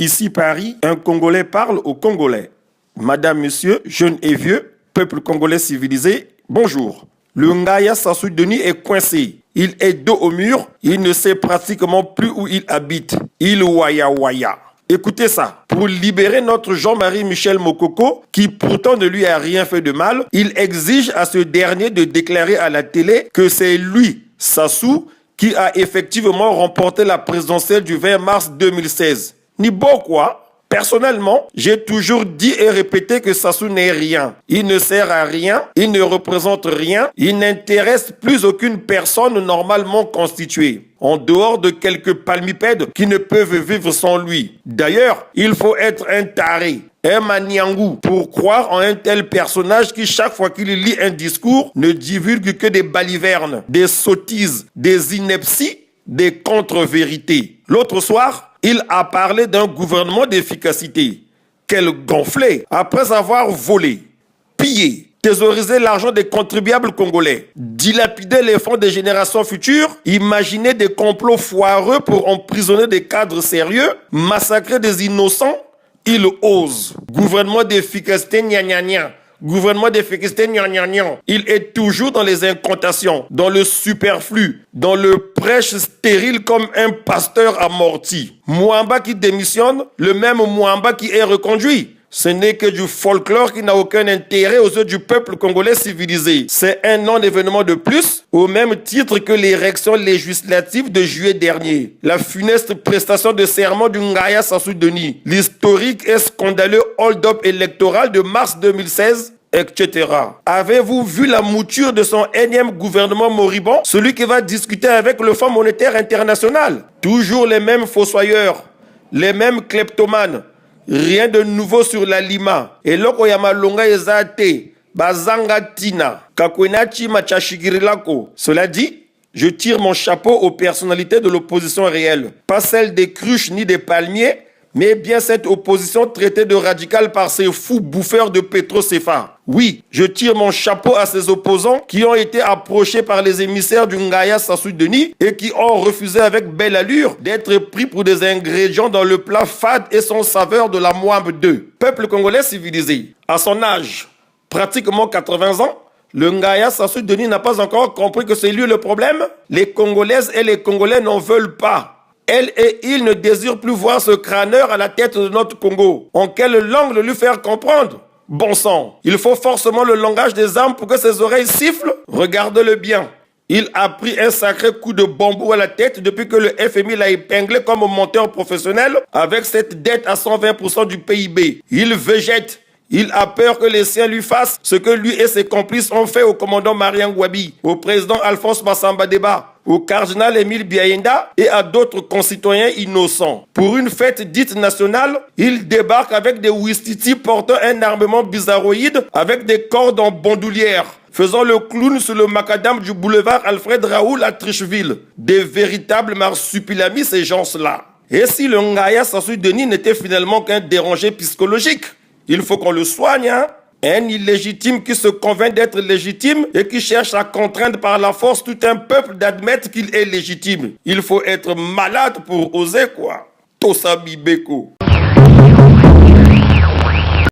Ici Paris, un Congolais parle aux Congolais. Madame, monsieur, jeune et vieux, peuple congolais civilisé, bonjour. Le Ngaya Sassou Denis est coincé. Il est dos au mur. Il ne sait pratiquement plus où il habite. Il waya waya. Écoutez ça. Pour libérer notre Jean-Marie Michel Mokoko, qui pourtant ne lui a rien fait de mal, il exige à ce dernier de déclarer à la télé que c'est lui, Sassou, qui a effectivement remporté la présidentielle du 20 mars 2016. Ni bon quoi? Personnellement, j'ai toujours dit et répété que Sassou n'est rien. Il ne sert à rien, il ne représente rien, il n'intéresse plus aucune personne normalement constituée, en dehors de quelques palmipèdes qui ne peuvent vivre sans lui. D'ailleurs, il faut être un taré, un maniangou, pour croire en un tel personnage qui, chaque fois qu'il lit un discours, ne divulgue que des balivernes, des sottises, des inepties, des contre-vérités. L'autre soir, il a parlé d'un gouvernement d'efficacité. Quel gonflé! Après avoir volé, pillé, thésaurisé l'argent des contribuables congolais, dilapidé les fonds des générations futures, imaginé des complots foireux pour emprisonner des cadres sérieux, massacrer des innocents, il ose. Gouvernement d'efficacité, gna gna gna. Gouvernement d'efficacité, gna gna gna. Il est toujours dans les incantations, dans le superflu, dans le prêche stérile comme un pasteur amorti. Mouamba qui démissionne, le même Mouamba qui est reconduit. Ce n'est que du folklore qui n'a aucun intérêt aux yeux du peuple congolais civilisé. C'est un non-événement de plus, au même titre que l'élection législative de juillet dernier. La funeste prestation de serment du Ngaya Sassou Denis. L'historique et scandaleux hold-up électoral de mars 2016. Etc. Avez-vous vu la mouture de son énième gouvernement moribond? Celui qui va discuter avec le Fonds monétaire international. Toujours les mêmes fossoyeurs, les mêmes kleptomanes. Rien de nouveau sur la Lima. Et loko ya malonga ezate, bazanga tina, kakwenachi machashigirilako. Cela dit, je tire mon chapeau aux personnalités de l'opposition réelle. Pas celle des cruches ni des palmiers, mais bien cette opposition traitée de radicale par ces fous bouffeurs de pétrocéphales. Oui, je tire mon chapeau à ces opposants qui ont été approchés par les émissaires du Ngaya Sassou Denis et qui ont refusé avec belle allure d'être pris pour des ingrédients dans le plat fade et sans saveur de la Moambe 2. Peuple congolais civilisé. À son âge, pratiquement 80 ans, le Ngaya Sassou Denis n'a pas encore compris que c'est lui le problème. Les Congolaises et les Congolais n'en veulent pas. Elle et il ne désirent plus voir ce crâneur à la tête de notre Congo. En quelle langue le lui faire comprendre? Bon sang, il faut forcément le langage des armes pour que ses oreilles sifflent. Regardez-le bien. Il a pris un sacré coup de bambou à la tête depuis que le FMI l'a épinglé comme monteur professionnel avec cette dette à 120% du PIB. Il végète. Il a peur que les siens lui fassent ce que lui et ses complices ont fait au commandant Marian Gwabi, au président Alphonse Massamba Deba, au cardinal Émile Biaïnda et à d'autres concitoyens innocents. Pour une fête dite nationale, il débarque avec des ouistiti portant un armement bizarroïde avec des cordes en bandoulière, faisant le clown sur le macadam du boulevard Alfred Raoul à Tricheville. Des véritables marsupilamis, ces gens-là. Et si le Ngaya Sassou Denis n'était finalement qu'un dérangé psychologique? Il faut qu'on le soigne, hein? Un illégitime qui se convainc d'être légitime et qui cherche à contraindre par la force tout un peuple d'admettre qu'il est légitime. Il faut être malade pour oser, quoi. Tosabi Beko.